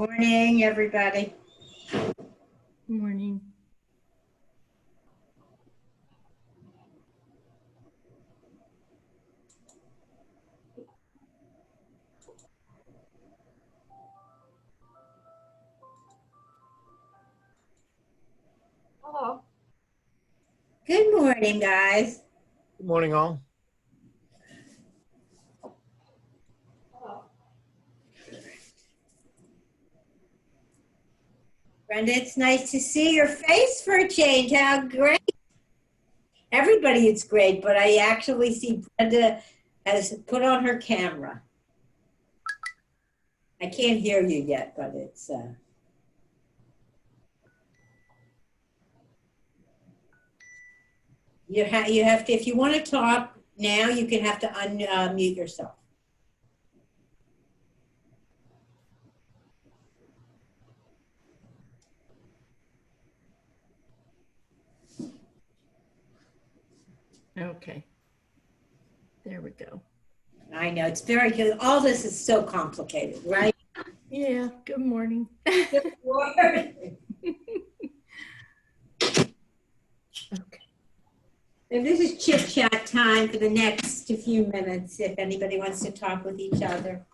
Morning, everybody. Morning. Hello. Good morning, guys. Good morning, all. Brenda, it's nice to see your face for a change. How great. Everybody, it's great, but I actually see Brenda has put on her camera. I can't hear you yet, but it's... You have to, if you want to talk now, you can have to unmute yourself. Okay. There we go. I know, it's very good. All this is so complicated, right? Yeah, good morning. Good morning. Okay. And this is chit chat time for the next few minutes, if anybody wants to talk with each other.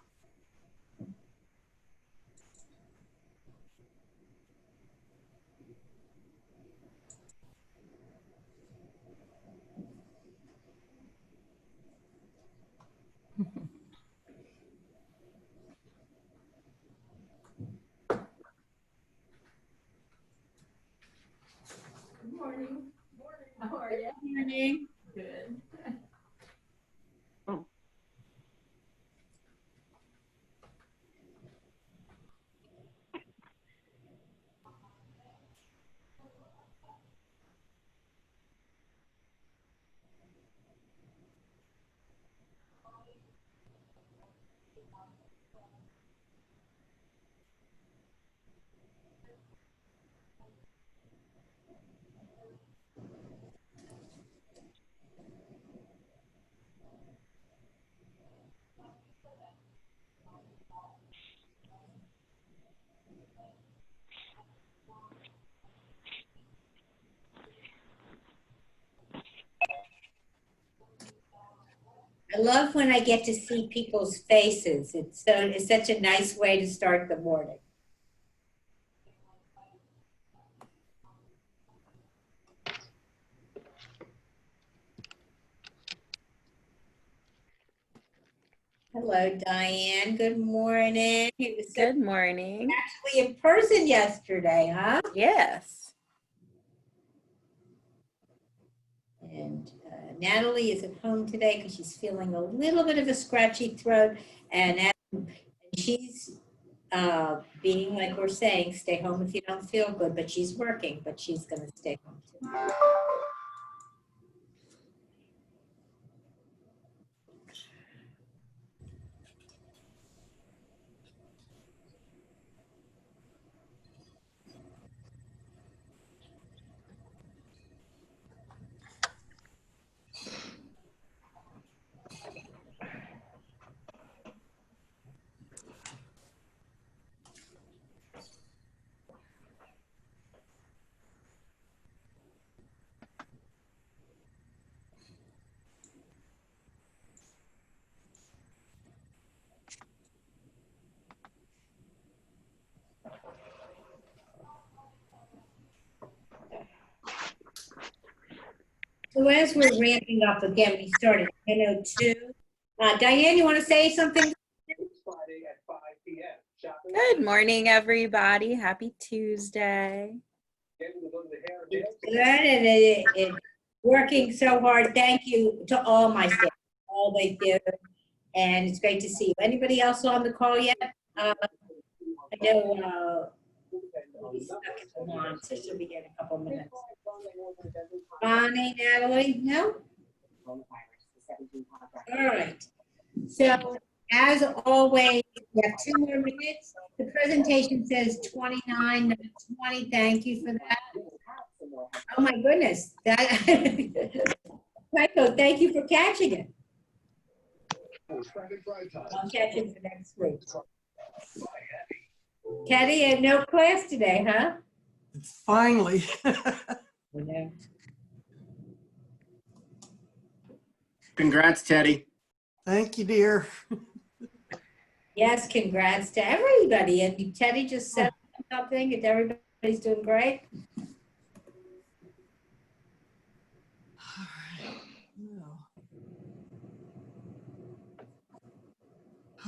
Good morning. How are you? Good morning. Good. I love when I get to see people's faces. It's such a nice way to start the morning. Hello, Diane. Good morning. It was Good morning. actually in person yesterday, huh? Yes. And Natalie is at home today because she's feeling a little bit of a scratchy throat, and she's being, like we're saying, stay home if you don't feel good, but she's working, but she's going to stay home too. So as we're ramping up again, we started 10:02. Diane, you want to say something? Friday at 5 p.m. Good morning, everybody. Happy Tuesday. It's good, and it's working so hard. Thank you to all my staff, all they do, and it's great to see you. Anybody else on the call yet? I know we'll stuck at the lawn, so she'll be in a couple minutes. Bonnie, Natalie, no? All right. So as always, we have 2 more minutes. The presentation says 29, not 20. Thank you for that. Oh my goodness. Tycho, thank you for catching it. I'll catch it for next week. Teddy had no class today, huh? Finally. Yeah. Congrats, Teddy. Thank you, dear. Yes, congrats to everybody. And Teddy just said something, and everybody's doing great. All right. No.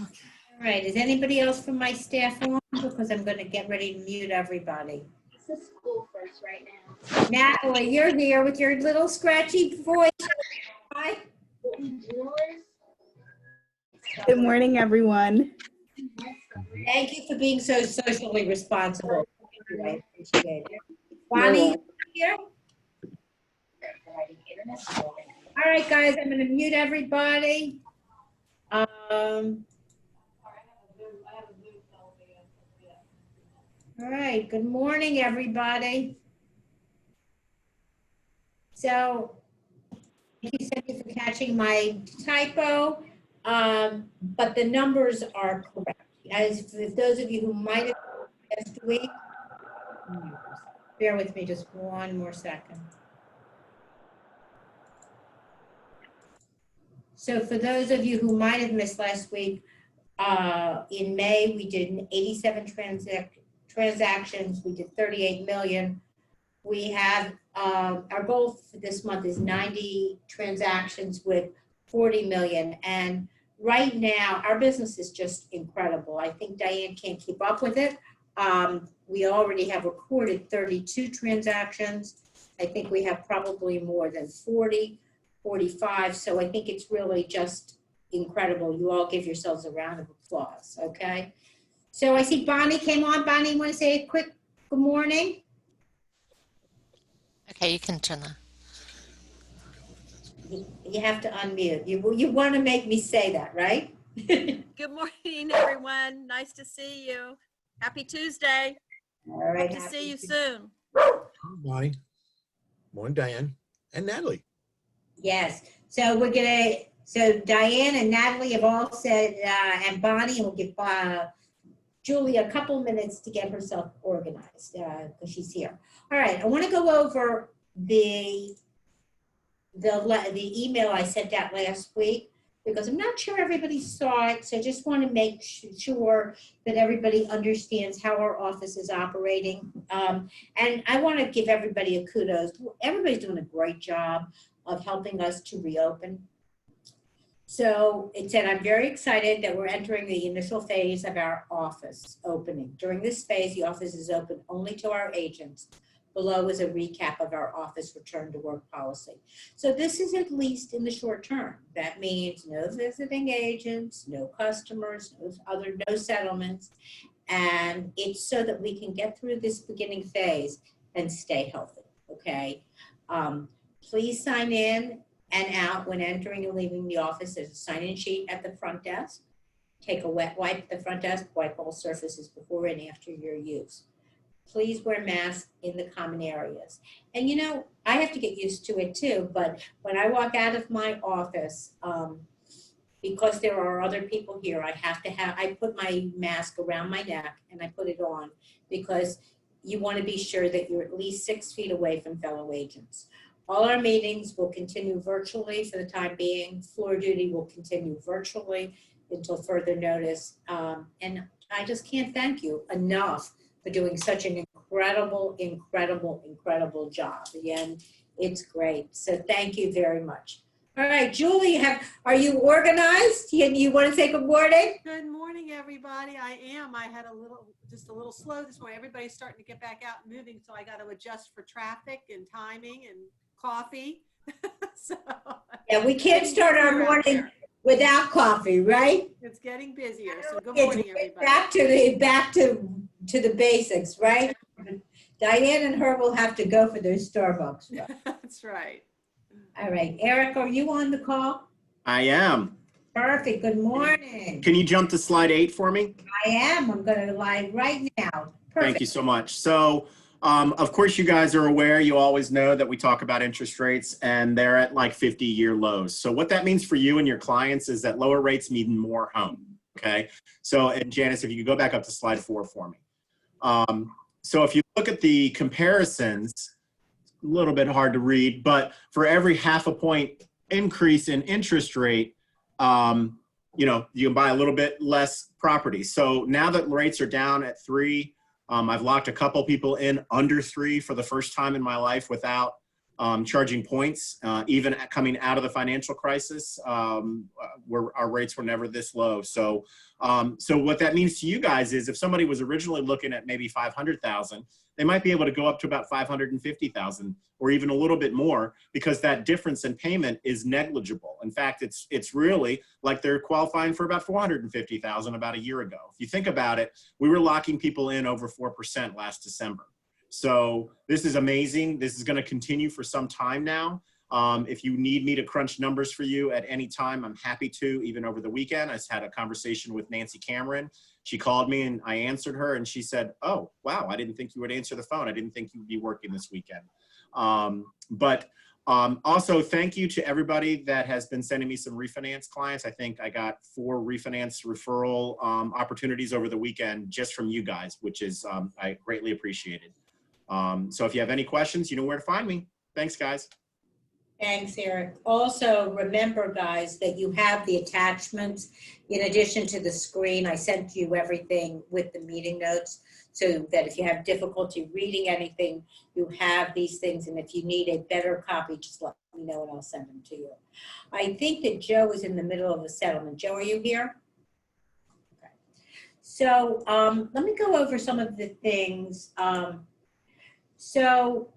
Okay. All right, is anybody else from my staff on? Because I'm going to get ready to mute everybody. It's the school first right now. Natalie, you're here with your little scratchy voice. Hi. What we do Good morning, everyone. Thank you for being so socially responsible. Thank you, I appreciate it. Bonnie, you here? All right, guys, I'm going to mute everybody. All right, good morning, everybody. So, thank you, Cindy, for catching my typo, but the numbers are correct. As if those of you who might have last week, bear with me just one more second. So for those of you who might have missed last week, in May, we did 87 transactions. We did 38 million. We have, our goal for this month is 90 transactions with 40 million. And right now, our business is just incredible. I think Diane can't keep up with it. We already have recorded 32 transactions. I think we have probably more than 40, 45. So I think it's really just incredible. You all give yourselves a round of applause, okay? So I see Bonnie came on. Bonnie, you want to say a quick good morning? Okay, you can turn the. You have to unmute. You want to make me say that, right? Good morning, everyone. Nice to see you. Happy Tuesday. All right. Hope to see you soon. Bonnie. Morning, Diane and Natalie. Yes. So we're gonna. So Diane and Natalie have all said, and Bonnie, and we'll give Julie a couple minutes to get herself organized because she's here. All right. I want to go over the email I sent out last week because I'm not sure everybody saw it. So I just want to make sure that everybody understands how our office is operating. And I want to give everybody a kudos. Everybody's doing a great job of helping us to reopen. So it said, I'm very excited that we're entering the initial phase of our office opening. During this phase, the office is open only to our agents. Below is a recap of our office return to work policy. So this is at least in the short term. That means no visiting agents, no customers, no settlements. And it's so that we can get through this beginning phase and stay healthy, okay? Please sign in and out when entering and leaving the office. There's a sign-in sheet at the front desk. Take a wet wipe at the front desk, wipe all surfaces before and after your use. Please wear masks in the common areas. And you know, I have to get used to it too, but when I walk out of my office, because there are other people here, I put my mask around my neck and I put it on because you want to be sure that you're at least 6 feet away from fellow agents. All our meetings will continue virtually for the time being. Floor duty will continue virtually until further notice. And I just can't thank you enough for doing such an incredible, incredible, incredible job. Again, it's great. So thank you very much. All right, Julie, are you organized? You want to say good morning? Good morning, everybody. I am. I had just a little slow this morning. Everybody's starting to get back out and moving, so I got to adjust for traffic and timing and coffee. So yeah, we can't start our morning without coffee, right? It's getting busier. So good morning, everybody. Back to the basics, right? Diane and her will have to go for their Starbucks. Right? That's right. All right, Eric, are you on the call? I am. Perfect. Good morning. Can you jump to slide 8 for me? I am. I'm going to live right now. Perfect. Thank you so much. So, of course, you guys are aware, you always know that we talk about interest rates and they're at like 50-year lows. So what that means for you and your clients is that lower rates mean more home, okay? So, and Janice, if you could go back up to slide 4 for me. So if you look at the comparisons, a little bit hard to read, but for every half a point increase in interest rate, you know, you can buy a little bit less property. So now that rates are down at 3, I've locked a couple people in under 3 for the first time in my life without charging points, even coming out of the financial crisis, where our rates were never this low. So, so what that means to you guys is if somebody was originally looking at maybe 500,000, they might be able to go up to about 550,000 or even a little bit more, because that difference in payment is negligible. In fact, it's really like they're qualifying for about 450,000 about a year ago. If you think about it, we were locking people in over 4% last December. So this is amazing. This is going to continue for some time now. If you need me to crunch numbers for you at any time, I'm happy to, even over the weekend. I just had a conversation with Nancy Cameron. She called me and I answered her and she said, oh, wow, I didn't think you would answer the phone. I didn't think you would be working this weekend. Also, thank you to everybody that has been sending me some refinance clients. I think I got 4 refinance referral opportunities over the weekend just from you guys, which is I greatly appreciated. So if you have any questions, you know where to find me. Thanks, guys. Thanks, Eric. Also, remember, guys, that you have the attachments. In addition to the screen, I sent you everything with the meeting notes so that if you have difficulty reading anything, you have these things. And if you need a better copy, just let me know and I'll send them to you. I think that Joe is in the middle of a settlement. Joe, are you here? Okay. So let me go over some of the things. So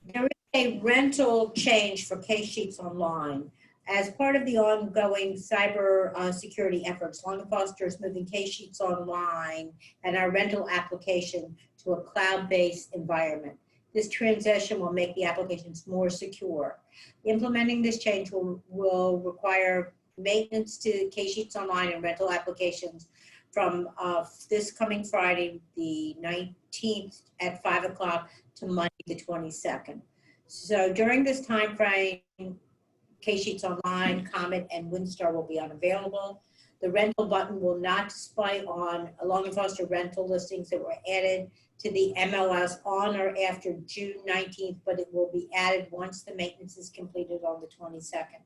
there is a rental change for Case Sheets Online. As part of the ongoing cyber security efforts, Long & Foster is moving Case Sheets Online and our rental application to a cloud-based environment. This transition will make the applications more secure. Implementing this change will require maintenance to Case Sheets Online and rental applications from this coming Friday, the 19th at 5 o'clock to Monday, the 22nd. So during this time frame, Case Sheets Online, Comet, and WinStar will be unavailable. The rental button will not display on Long & Foster rental listings that were added to the MLS on or after June 19th, but it will be added once the maintenance is completed on the 22nd.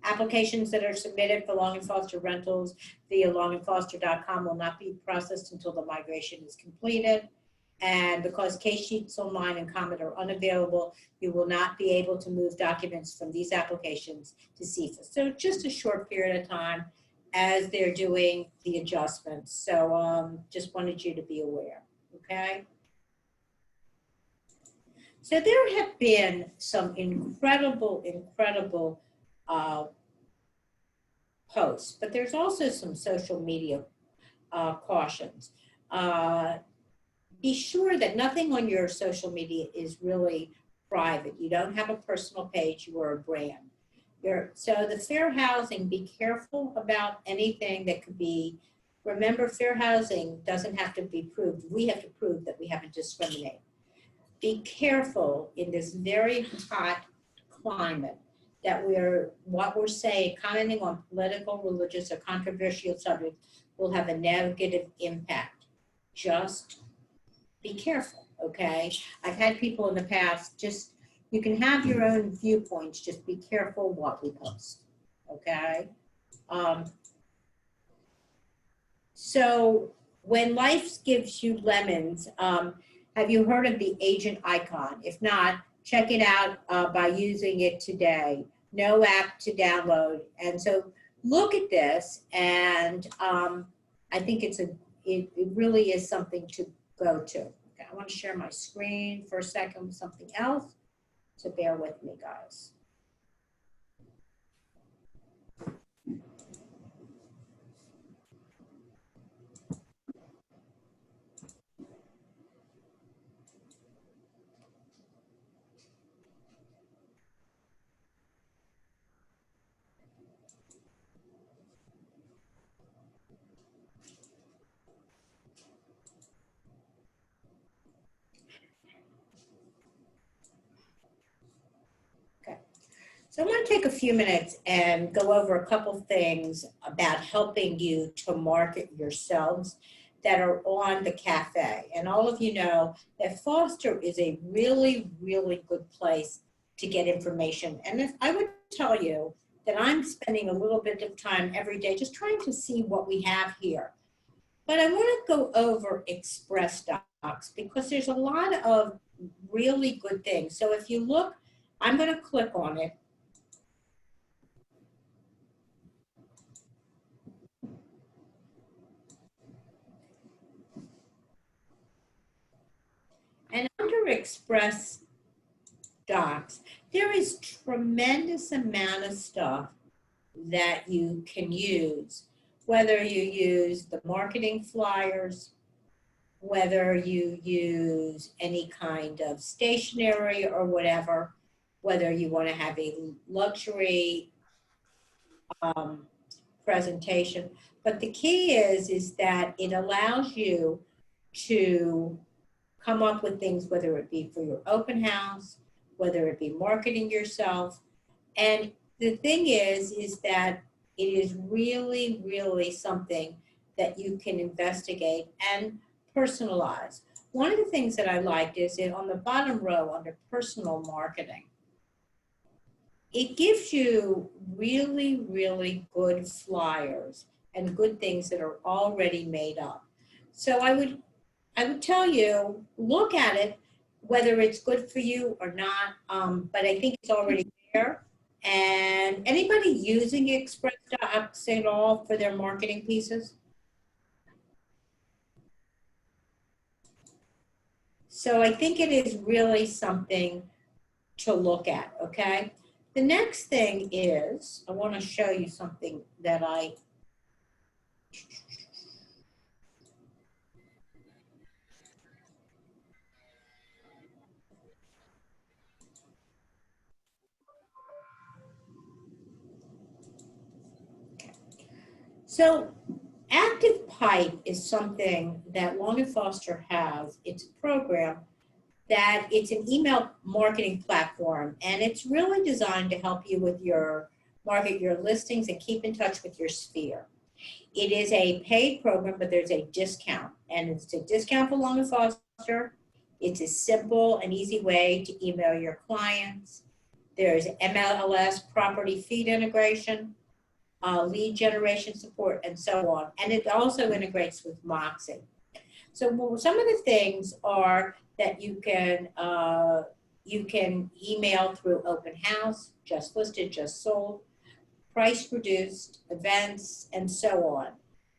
Applications that are submitted for Long & Foster rentals via longandfoster.com will not be processed until the migration is completed. And because Case Sheets Online and Comet are unavailable, you will not be able to move documents from these applications to CFA. So just a short period of time as they're doing the adjustments. So just wanted you to be aware, okay? So there have been some incredible posts, but there's also some social media cautions. Be sure that nothing on your social media is really private. You don't have a personal page, you are a brand. So the fair housing, be careful about anything that could be, remember, fair housing doesn't have to be proved. We have to prove that we haven't discriminated. Be careful in this very hot climate that what we're saying, commenting on political, religious, or controversial subjects will have a negative impact. Just be careful, okay? I've had people in the past, you can have your own viewpoints, just be careful what we post, okay? So when life gives you lemons, have you heard of the agent icon? If not, check it out by using it today. No app to download. And so look at this, and I think it really is something to go to. Okay, I want to share my screen for a second with something else, so bear with me, guys. So I'm going to take a few minutes and go over a couple things about helping you to market yourselves. that are on the cafe. And all of you know that Foster is a really, really good place to get information. And if I would tell you that I'm spending a little bit of time every day just trying to see what we have here. But I want to go over Express Docs because there's a lot of really good things. So if you look, I'm going to click on it. And under Express Docs, there is tremendous amount of stuff that you can use, whether you use the marketing flyers, whether you use any kind of stationery or whatever, whether you want to have a luxury presentation. But the key is that it allows you to come up with things, whether it be for your open house, whether it be marketing yourself. And the thing is that it is really, really something that you can investigate and personalize. One of the things that I liked is that on the bottom row under personal marketing, it gives you really, really good flyers and good things that are already made up. So I would tell you, look at it, whether it's good for you or not, but I think it's already there. And anybody using Express Docs at all for their marketing pieces? So I think it is really something to look at, okay? The next thing is, I want to show you something that So Active Pipe is something that Long and Foster has. It's a program that it's an email marketing platform, and it's really designed to help you with your market, your listings, and keep in touch with your sphere. It is a paid program, but there's a discount, and it's a discount for Long and Foster. It's a simple and easy way to email your clients. There's MLS property feed integration, lead generation support, and so on. And it also integrates with Moxie. So some of the things are that you can email through open house, just listed, just sold, price reduced, events, and so on.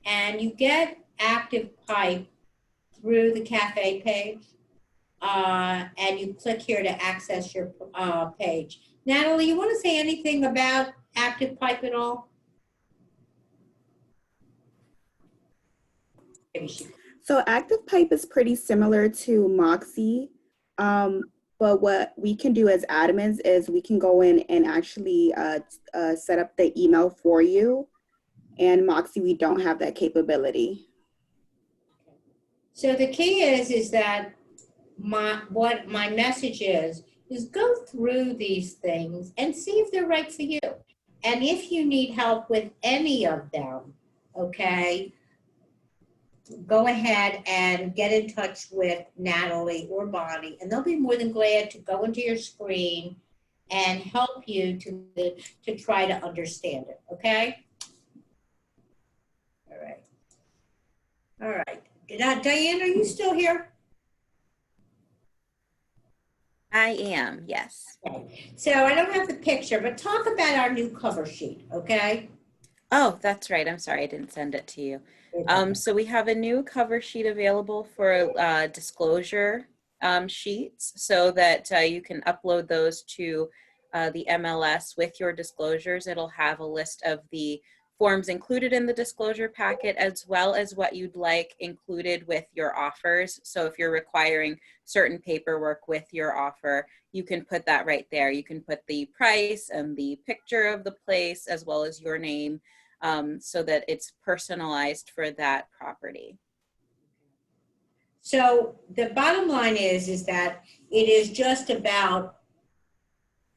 And you get Active Pipe through the cafe page, and you click here to access your page. Natalie, you want to say anything about Active Pipe at all? So Active Pipe is pretty similar to Moxie, but what we can do as admins is we can go in and actually set up the email for you. And Moxie, we don't have that capability. So the key is that what my message is go through these things and see if they're right for you. And if you need help with any of them, okay, go ahead and get in touch with Natalie or Bonnie, and they'll be more than glad to go into your screen and help you to try to understand it, okay? All right. All right. Diane, are you still here? I am, yes. Okay. So I don't have the picture, but talk about our new cover sheet, okay? Oh, that's right. I'm sorry, I didn't send it to you. So we have a new cover sheet available for disclosure sheets so that you can upload those to the MLS with your disclosures. It'll have a list of the forms included in the disclosure packet, as well as what you'd like included with your offers. So if you're requiring certain paperwork with your offer, you can put that right there. You can put the price and the picture of the place, as well as your name, so that it's personalized for that property. So the bottom line is that it is just about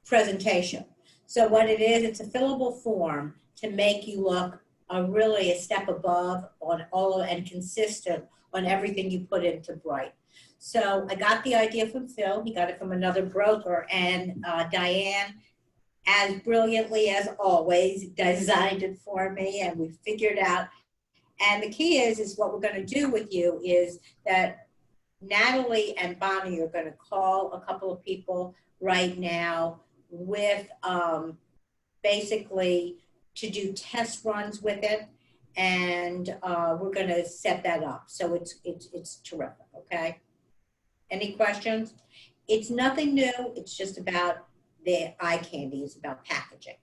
presentation. So what it is, it's a fillable form to make you look really a step above on all and consistent on everything you put into Bright. So I got the idea from Phil. He got it from another broker, and Diane, as brilliantly as always, designed it for me, and we figured out. And the key is what we're going to do with you is that Natalie and Bonnie are going to call a couple of people right now with basically to do test runs with it, and we're going to set that up. So it's terrific. Okay. Any questions? It's nothing new. It's just about the eye candy. It's about packaging.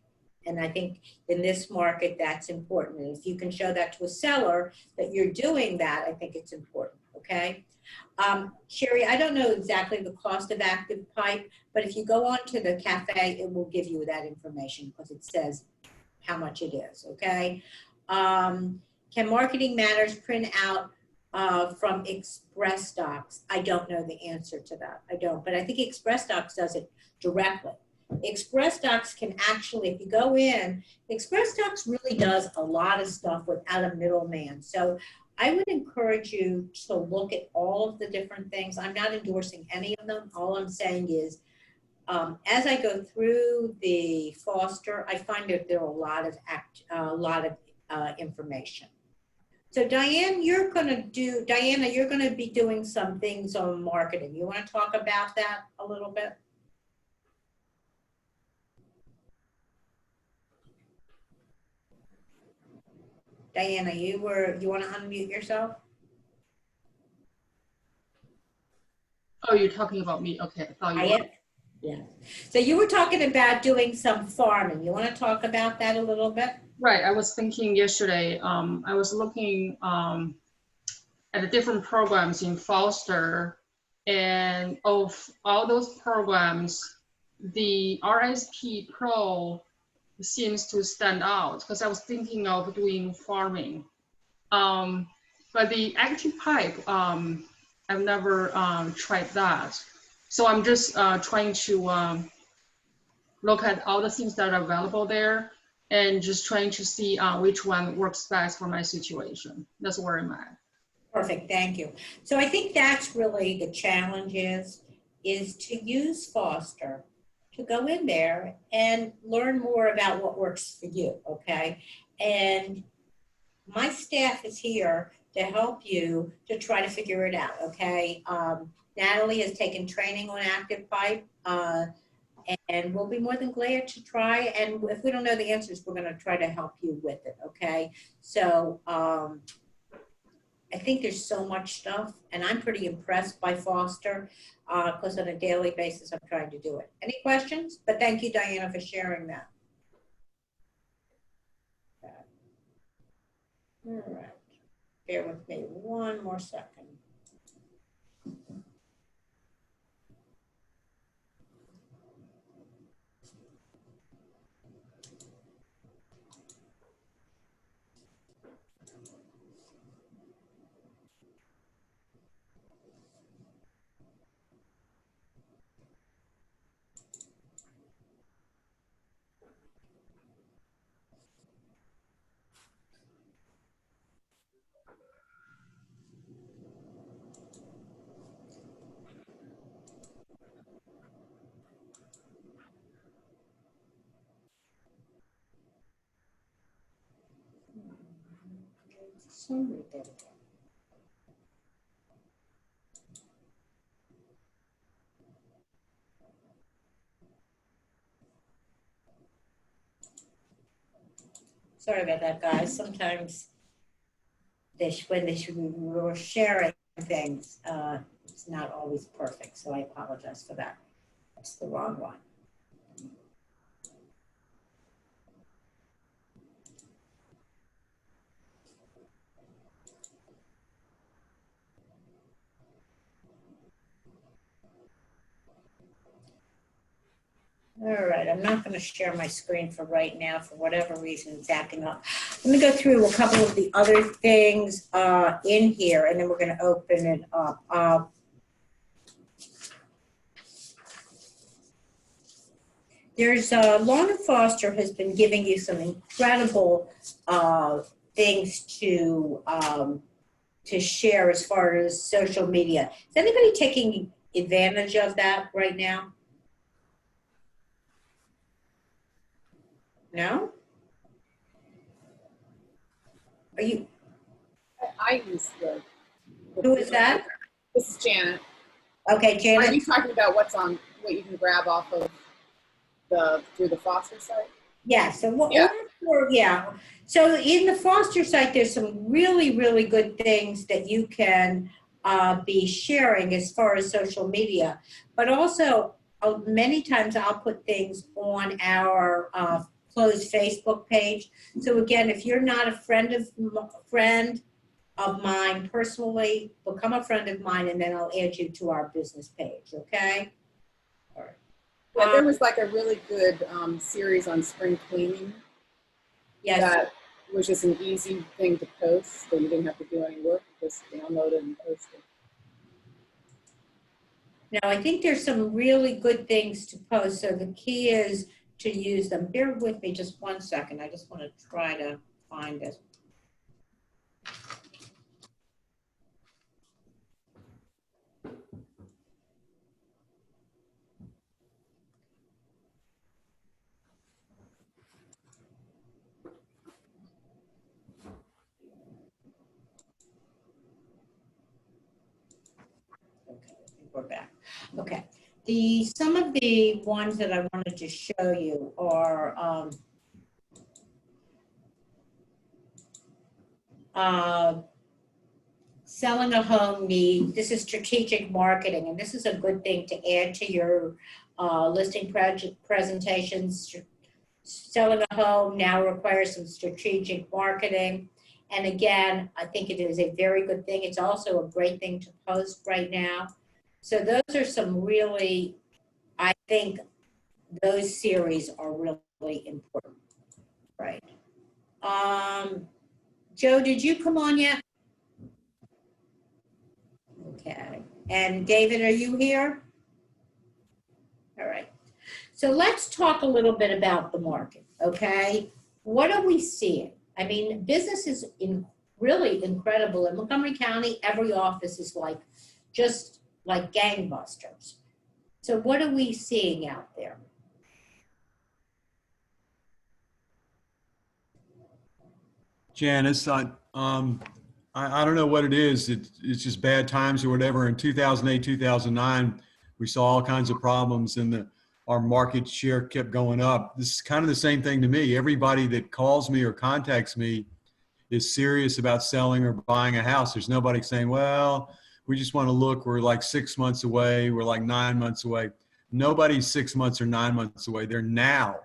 And I think in this market, that's important. And if you can show that to a seller that you're doing that, I think it's important, okay? Sherry, I don't know exactly the cost of Active Pipe, but if you go onto the cafe, it will give you that information because it says how much it is, okay? Can Marketing Matters print out from Express Docs? I don't know the answer to that. I don't, but I think Express Docs does it directly. Express Docs can actually, if you go in, Express Docs really does a lot of stuff without a middleman. So I would encourage you to look at all of the different things. I'm not endorsing any of them. All I'm saying is, as I go through the Foster, I find that there are a lot of information. So Diana, you're going to be doing some things on marketing. You want to talk about that a little bit? Diana, you want to unmute yourself? Oh, you're talking about me. Okay, I thought you were. Yeah. So you were talking about doing some farming. You want to talk about that a little bit? Right. I was thinking yesterday, I was looking at the different programs in Foster, and of all those programs, the RSP Pro seems to stand out because I was thinking of doing farming. But the Active Pipe, I've never tried that. So I'm just trying to look at all the things that are available there and just trying to see which one works best for my situation. That's where I'm at. Perfect, thank you. So I think that's really the challenge is to use Foster, to go in there and learn more about what works for you, okay? And my staff is here to help you to try to figure it out, okay? Natalie has taken training on Active Pipe, and we'll be more than glad to try. And if we don't know the answers, we're going to try to help you with it, okay? So I think there's so much stuff, and I'm pretty impressed by Foster because on a daily basis, I'm trying to do it. Any questions? But thank you, Diana, for sharing that. All right. Bear with me one more second. Sorry about that, guys. Sometimes when we're sharing things, it's not always perfect. So I apologize for that. That's the wrong one. All right, I'm not going to share my screen for right now for whatever reason it's acting up. Let me go through a couple of the other things in here, and then we're going to open it up. There's Lorna Foster has been giving you some incredible things to to share as far as social media. Is anybody taking advantage of that right now? No? Are you, I use the. who is that? This is Janet. Okay, Are Janet. you talking about what you can grab off of through the Foster site? Yeah, so what, Yeah. yeah. So in the Foster site, there's some really, really good things that you can be sharing as far as social media. But also, many times I'll put things on our closed Facebook page. So again, if you're not a friend of mine personally, become a friend of mine, and then I'll add you to our business page, okay? All right. Yeah, there was like a really good series on spring cleaning. Yes. That was just an easy thing to post, so you didn't have to do any work, just download it and post it. Now, I think there's some really good things to post, so the key is to use them. Bear with me just 1 second. I just want to try to find it. Okay, I think we're back. Okay. Some of the ones that I wanted to show you are selling a home need. This is strategic marketing, and this is a good thing to add to your listing presentations. Selling a home now requires some strategic marketing. And again, I think it is a very good thing. It's also a great thing to post right now. So those are some really, I think those series are really important, right? Joe, did you come on yet? Okay. And David, are you here? All right. So let's talk a little bit about the market, okay? What are we seeing? I mean, business is really incredible. In Montgomery County, every office is just like gangbusters. So what are we seeing out there? Janice, I don't know what it is. It's just bad times or whatever. In 2008, 2009, we saw all kinds of problems and our market share kept going up. This is kind of the same thing to me. Everybody that calls me or contacts me is serious about selling or buying a house. There's nobody saying, well, we just want to look. We're like 6 months away. We're like 9 months away. Nobody's 6 months or 9 months away. They're now.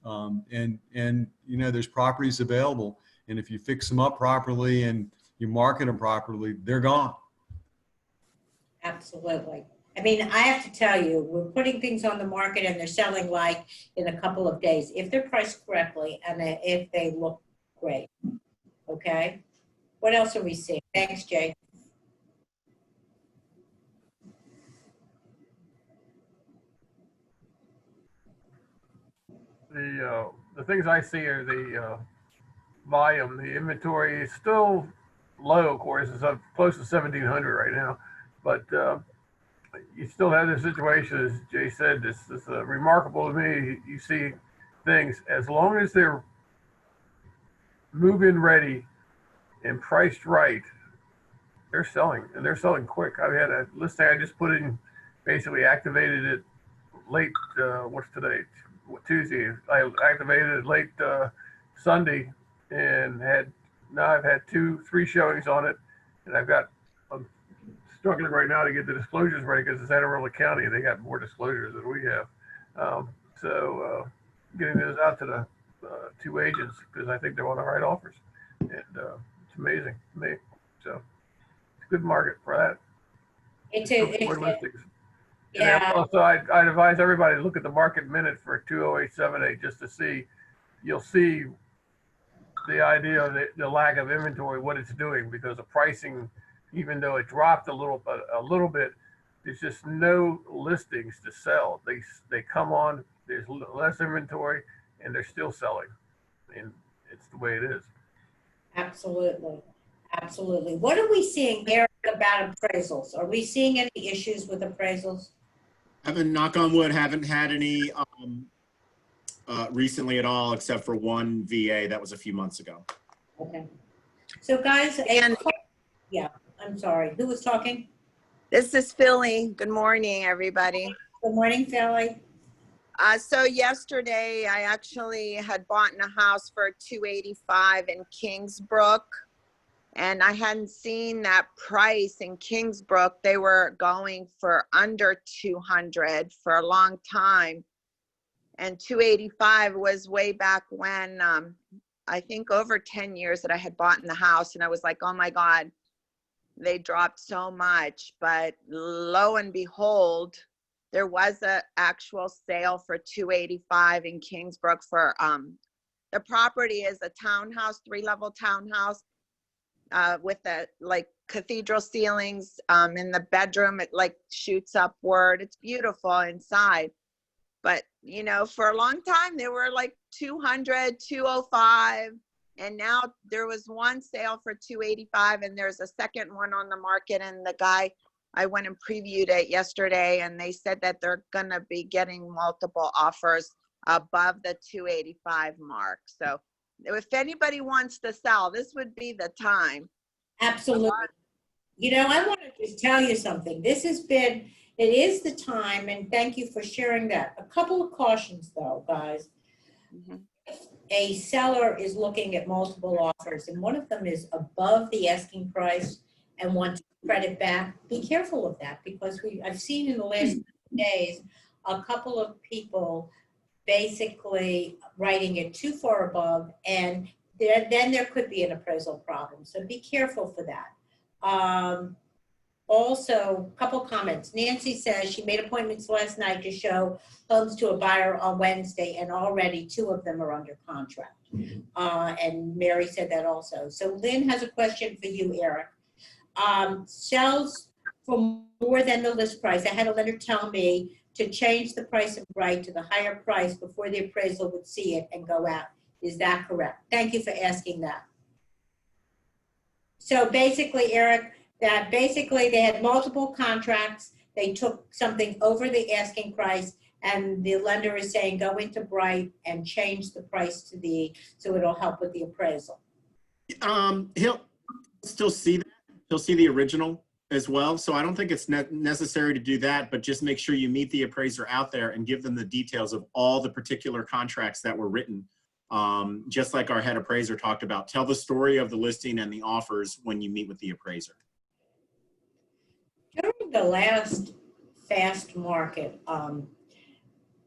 And you know, there's properties available. And if you fix them up properly and you market them properly, they're gone. Absolutely. I mean, I have to tell you, we're putting things on the market and they're selling like in a couple of days, if they're priced correctly and if they look great. Okay. What else are we seeing? Thanks, Jay. The things I see are the volume. The inventory is still low, of course. It's up close to 1,700 right now, but you still have this situation, as Jay said. This is remarkable to me. You see things, as long as they're move-in ready and priced right, they're selling, and they're selling quick. I had a listing I just put in, basically activated it late. What's today? Tuesday. I activated it late Sunday, and I've had 2-3 showings on it, and I'm struggling right now to get the disclosures ready because it's Anne Arundel County and they got more disclosures than we have. So getting those out to the 2 agents because I think they're on the right offers, and it's amazing to me. So it's a good market for that. Yeah. Also, I'd advise everybody to look at the market minute for 20878 just to see. You'll see the idea of the lack of inventory, what it's doing, because the pricing, even though it dropped a little bit, there's just no listings to sell. They come on, there's less inventory, and they're still selling, and it's the way it is. Absolutely. Absolutely. What are we seeing, Eric, about appraisals? Are we seeing any issues with appraisals? Haven't, knock on wood, haven't had any recently at all, except for one VA that was a few months ago. Okay. So guys, yeah, I'm sorry. Who was talking? This is Philly. Good morning, everybody. Good morning, Philly. So yesterday, I actually had bought a house for $285 in Kingsbrook, and I hadn't seen that price in Kingsbrook. They were going for under 200 for a long time, and 285 was way back when, I think over 10 years that I had bought in the house, and I was like, oh my God, they dropped so much. But lo and behold, there was an actual sale for 285 in Kingsbrook for the property is a townhouse, 3-level townhouse with the like cathedral ceilings in the bedroom. It like shoots upward. It's beautiful inside. But you know, for a long time they were like 200, 205. And now there was one sale for 285 and there's a second one on the market. And the guy, I went and previewed it yesterday and they said that they're gonna be getting multiple offers above the 285 mark. So if anybody wants to sell, this would be the time. Absolutely. You know, I want to just tell you something. This has been, it is the time, and thank you for sharing that. A couple of cautions though, guys. Mm-hmm. A seller is looking at multiple offers and one of them is above the asking price and wants credit back, be careful of that, because I've seen in the last days a couple of people basically writing it too far above, and then there could be an appraisal problem. So be careful for that. Also, a couple comments. Nancy says she made appointments last night to show homes to a buyer on Wednesday, and already 2 of them are under contract. And Mary said that also. So Lynn has a question for you, Eric. Sells for more than the list price. I had a lender tell me to change the price of right to the higher price before the appraisal would see it and go out. Is that correct? Thank you for asking that. So basically, Eric, that basically they had multiple contracts. They took something over the asking price, and the lender is saying go into Bright and change the price to so it'll help with the appraisal. He'll still see that. He'll see the original as well. So I don't think it's necessary to do that, but just make sure you meet the appraiser out there and give them the details of all the particular contracts that were written. Just like our head appraiser talked about, tell the story of the listing and the offers when you meet with the appraiser. During the last fast market, a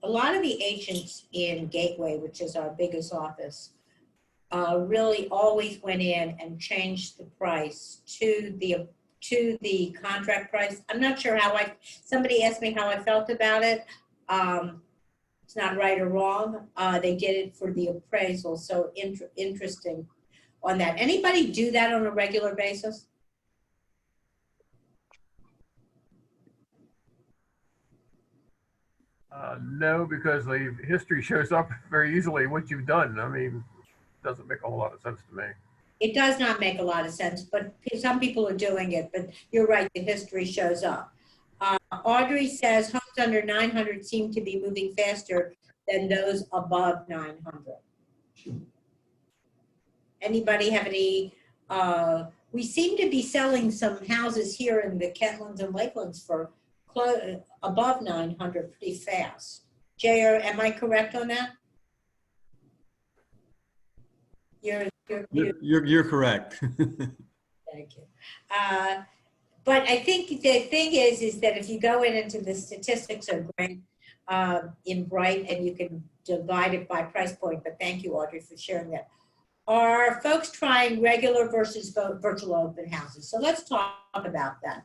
lot of the agents in Gateway, which is our biggest office, really always went in and changed the price to the contract price. I'm not sure how somebody asked me how I felt about it. It's not right or wrong. They did it for the appraisal, so interesting on that. Anybody do that on a regular basis? No, because the history shows up very easily what you've done. I mean, it doesn't make a whole lot of sense to me. It does not make a lot of sense, but some people are doing it, but you're right, the history shows up. Audrey says homes under 900 seem to be moving faster than those above 900. Anybody have any, we seem to be selling some houses here in the Kentlands and Lakelands for above 900 pretty fast. Jay, am I correct on that? You're correct. Thank you. But I think the thing is that if you go into the statistics are great in Bright, and you can divide it by price point, but thank you, Audrey, for sharing that. Are folks trying regular versus virtual open houses? So let's talk about that.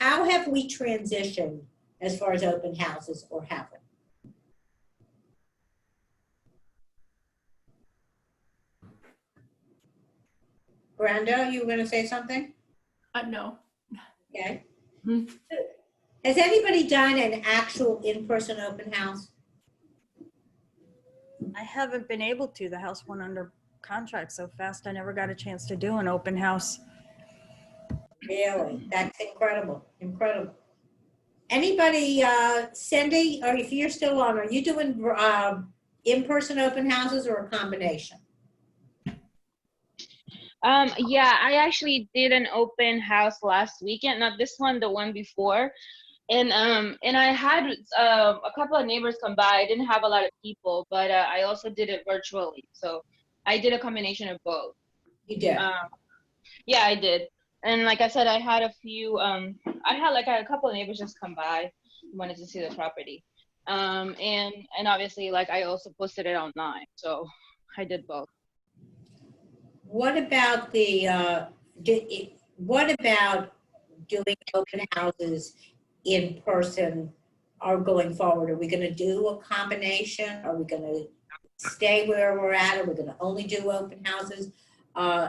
How have we transitioned as far as open houses, or haven't? Brando, you were going to say something? No. Okay. Has anybody done an actual in-person open house? I haven't been able to. The house went under contract so fast. I never got a chance to do an open house. Really, that's incredible, incredible. Anybody, Cindy, or if you're still on, are you doing in-person open houses or a combination? Yeah, I actually did an open house last weekend, not this one, the one before. And I had a couple of neighbors come by. I didn't have a lot of people, but I also did it virtually. So I did a combination of both. You did? Yeah, I did. And like I said, I had a few, I had like a couple of neighbors just come by, wanted to see the property. And obviously, like, I also posted it online. So I did both. What about what about doing open houses in person or going forward? Are we going to do a combination? Are we going to stay where we're at? Are we going to only do open houses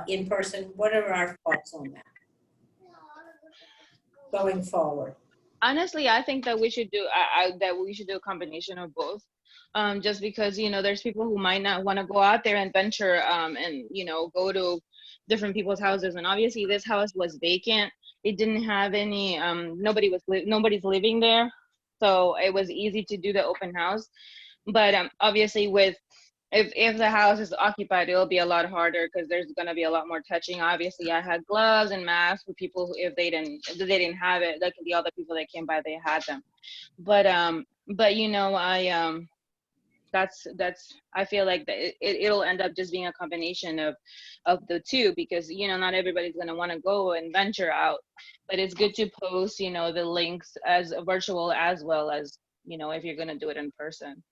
in person? What are our thoughts on that going forward? Honestly, I think that we should do that we should do a combination of both. Just because, you know, there's people who might not want to go out there and venture and, you know, go to different people's houses. And obviously this house was vacant. It didn't have any, nobody's living there. So it was easy to do the open house. But obviously if the house is occupied, it'll be a lot harder because there's going to be a lot more touching. Obviously, I had gloves and masks for people who, if they didn't have it, like the other people that came by, they had them. But you know, I feel like that it'll end up just being a combination of the two, because, you know, not everybody's going to want to go and venture out, but it's good to post, you know, the links as virtual as well as, you know, if you're going to do it in person.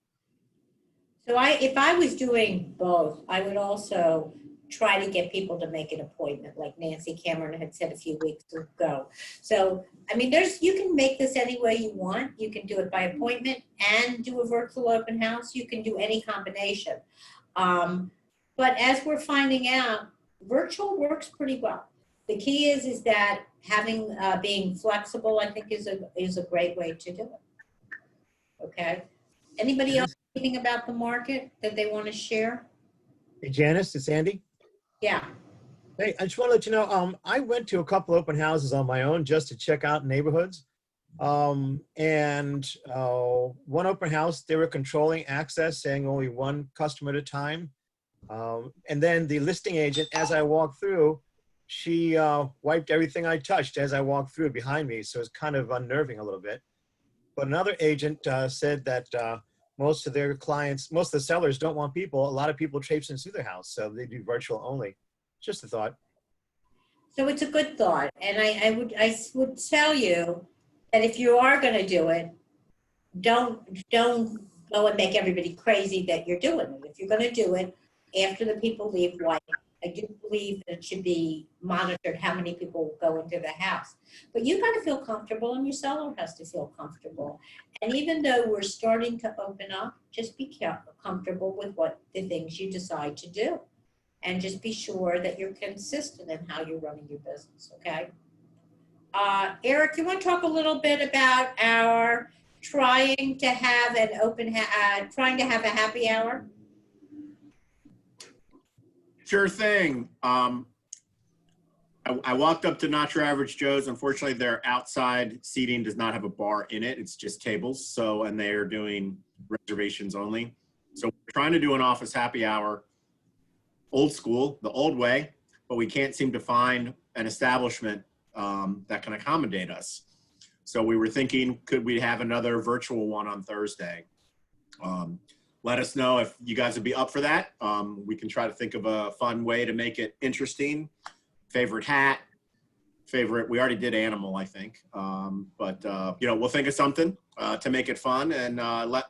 So if I was doing both, I would also try to get people to make an appointment, like Nancy Cameron had said a few weeks ago. So, I mean, you can make this any way you want. You can do it by appointment and do a virtual open house. You can do any combination. But as we're finding out, virtual works pretty well. The key is that having, being flexible, I think is a great way to do it. Okay. Anybody else thinking about the market that they want to share? Hey, Janice, it's Andy. Yeah. Hey, I just want to let you know, I went to a couple open houses on my own just to check out neighborhoods. One open house, they were controlling access, saying only one customer at a time. And then the listing agent, as I walked through, she wiped everything I touched as I walked through behind me. So it's kind of unnerving a little bit. But another agent said that most of their clients, most of the sellers don't want people, a lot of people traipsing through their house. So they do virtual only. Just a thought. So it's a good thought. And I would tell you that if you are going to do it, don't go and make everybody crazy that you're doing it. If you're going to do it after the people leave, like, I do believe that it should be monitored how many people go into the house. But you got to feel comfortable and your seller has to feel comfortable. And even though we're starting to open up, just be comfortable with what the things you decide to do. And just be sure that you're consistent in how you're running your business, okay? Eric, you want to talk a little bit about our trying to have a happy hour? Sure thing. I walked up to Not Your Average Joe's. Unfortunately, their outside seating does not have a bar in it. It's just tables. So, and they're doing reservations only. So we're trying to do an office happy hour, old school, the old way, but we can't seem to find an establishment that can accommodate us. So we were thinking, could we have another virtual one on Thursday? Let us know if you guys would be up for that. We can try to think of a fun way to make it interesting. Favorite hat, we already did animal, I think. But you know, we'll think of something to make it fun, and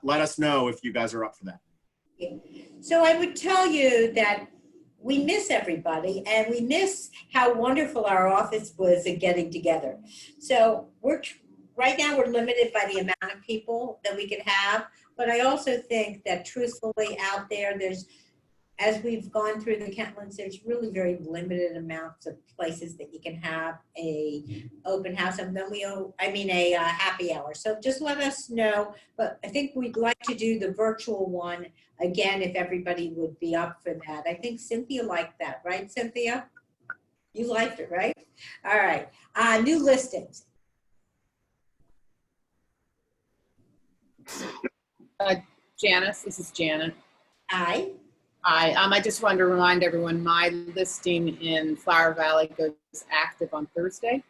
let us know if you guys are up for that. So I would tell you that we miss everybody, and we miss how wonderful our office was at getting together. So right now we're limited by the amount of people that we can have. But I also think that truthfully out there, as we've gone through the Kentlands, there's really very limited amounts of places that you can have a open house, and then a happy hour. So just let us know. But I think we'd like to do the virtual one again if everybody would be up for that. I think Cynthia liked that, right, Cynthia? You liked it, right? All right. New listings. Janice, this is Janet. Hi. Hi, I just wanted to remind everyone, my listing in Flower Valley goes active on Thursday.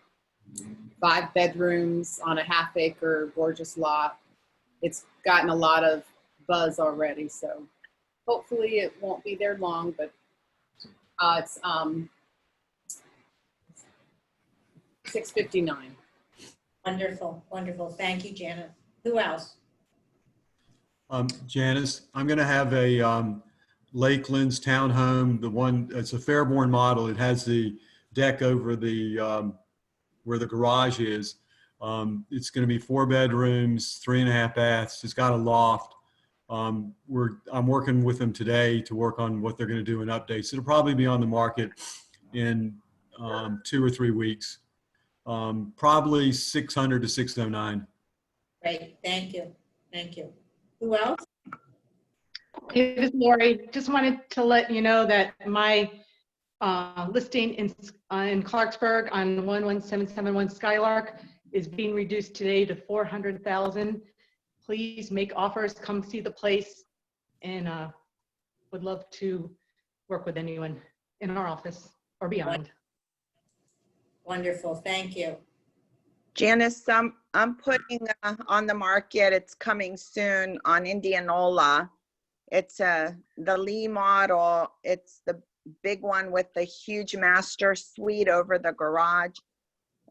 5 bedrooms on a half-acre gorgeous lot. It's gotten a lot of buzz already, so hopefully it won't be there long, but it's 659. Wonderful, wonderful. Thank you, Janet. Who else? Janice, I'm going to have a Lakelands townhome. The one, it's a Fairborn model. It has the deck over the where the garage is. It's going to be 4 bedrooms, 3.5 baths. It's got a loft. I'm working with them today to work on what they're going to do in updates. It'll probably be on the market in 2 or 3 weeks. Probably 600 to 609. Great, thank you, thank you. Who else? Hey, this is Lori. Just wanted to let you know that my listing in Clarksburg on 11771 Skylark is being reduced today to 400,000. Please make offers, come see the place, and would love to work with anyone in our office or beyond. Wonderful, thank you. Janice, I'm putting on the market, it's coming soon on Indianola. It's the Lee model. It's the big one with the huge master suite over the garage.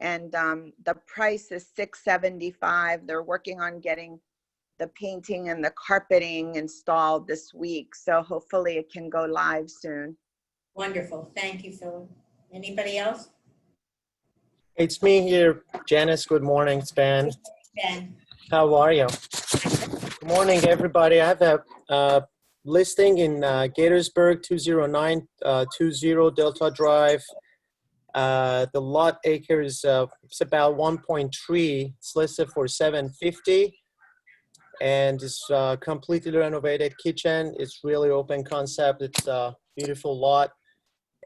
And the price is $675. They're working on getting the painting and the carpeting installed this week. So hopefully it can go live soon. Wonderful, thank you, Philip. Anybody else? It's me here, Janice. Good morning, it's Ben. Ben. How are you? Good morning, everybody. I have a listing in Gaithersburg, 20920 Delta Drive. The lot acres, it's about 1.3. It's listed for $750, and it's completely renovated kitchen. It's really open concept. It's a beautiful lot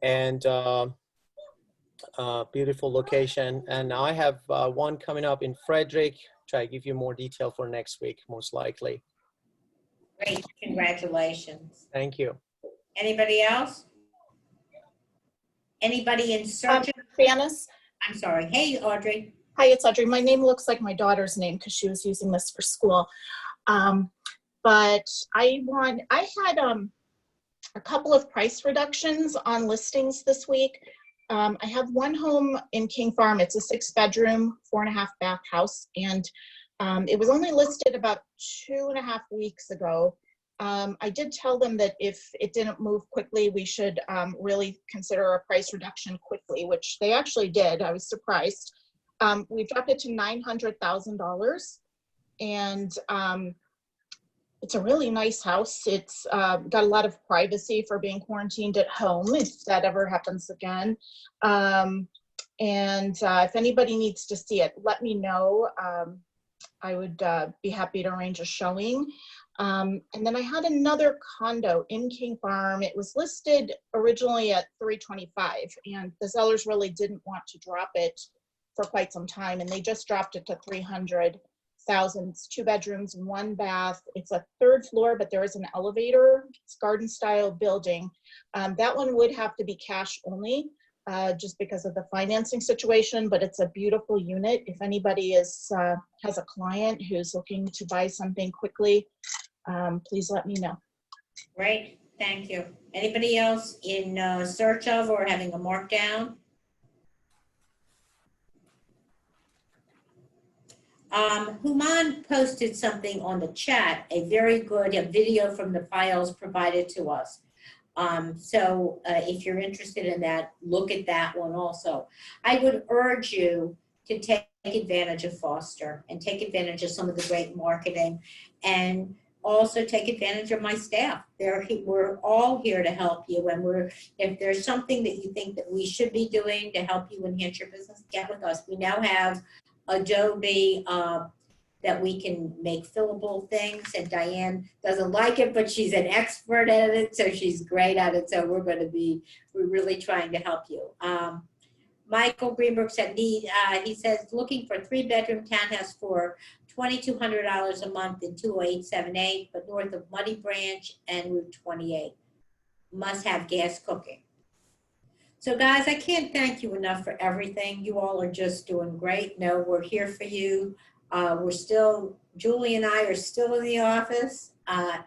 and beautiful location. And I have one coming up in Frederick. Try to give you more detail for next week, most likely. Great, congratulations. Thank you. Anybody else? Anybody in search of? Janice? I'm sorry. Hey, Audrey. Hi, it's Audrey. My name looks like my daughter's name because she was using this for school. But I had a couple of price reductions on listings this week. I have one home in King Farm. It's a 6-bedroom, 4.5 bath house, and it was only listed about 2.5 weeks ago. I did tell them that if it didn't move quickly, we should really consider a price reduction quickly, which they actually did. I was surprised. We dropped it to $900,000, and it's a really nice house. It's got a lot of privacy for being quarantined at home, if that ever happens again. If anybody needs to see it, let me know. I would be happy to arrange a showing. And then I had another condo in King Farm. It was listed originally at $325, and the sellers really didn't want to drop it for quite some time, and they just dropped it to $300,000. It's 2 bedrooms, 1 bath. It's a 3rd floor, but there is an elevator. It's garden style building. That one would have to be cash only, just because of the financing situation, but it's a beautiful unit. If anybody has a client who's looking to buy something quickly, please let me know. Great, thank you. Anybody else in search of or having a markdown? Human posted something on the chat, a very good video from the files provided to us. So if you're interested in that, look at that one also. I would urge you to take advantage of Foster and take advantage of some of the great marketing, and also take advantage of my staff. We're all here to help you, and if there's something that you think that we should be doing to help you enhance your business, get with us. We now have Adobe that we can make fillable things, and Diane doesn't like it, but she's an expert at it, so she's great at it. So we're really trying to help you. Michael Greenberg said need, he says, looking for 3-bedroom townhouse for $2,200 a month in 20878, but north of Muddy Branch and Route 28. Must have gas cooking. So guys, I can't thank you enough for everything. You all are just doing great. No, we're here for you. We're still, Julie and I are still in the office.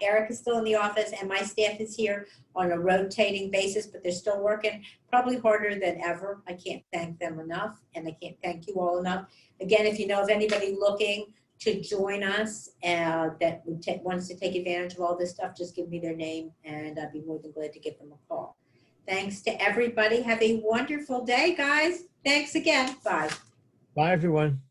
Eric is still in the office, and my staff is here on a rotating basis, but they're still working probably harder than ever. I can't thank them enough, and I can't thank you all enough. Again, if you know of anybody looking to join us that wants to take advantage of all this stuff, just give me their name, and I'd be more than glad to give them a call. Thanks to everybody. Have a wonderful day, guys. Thanks again. Bye. Bye, everyone.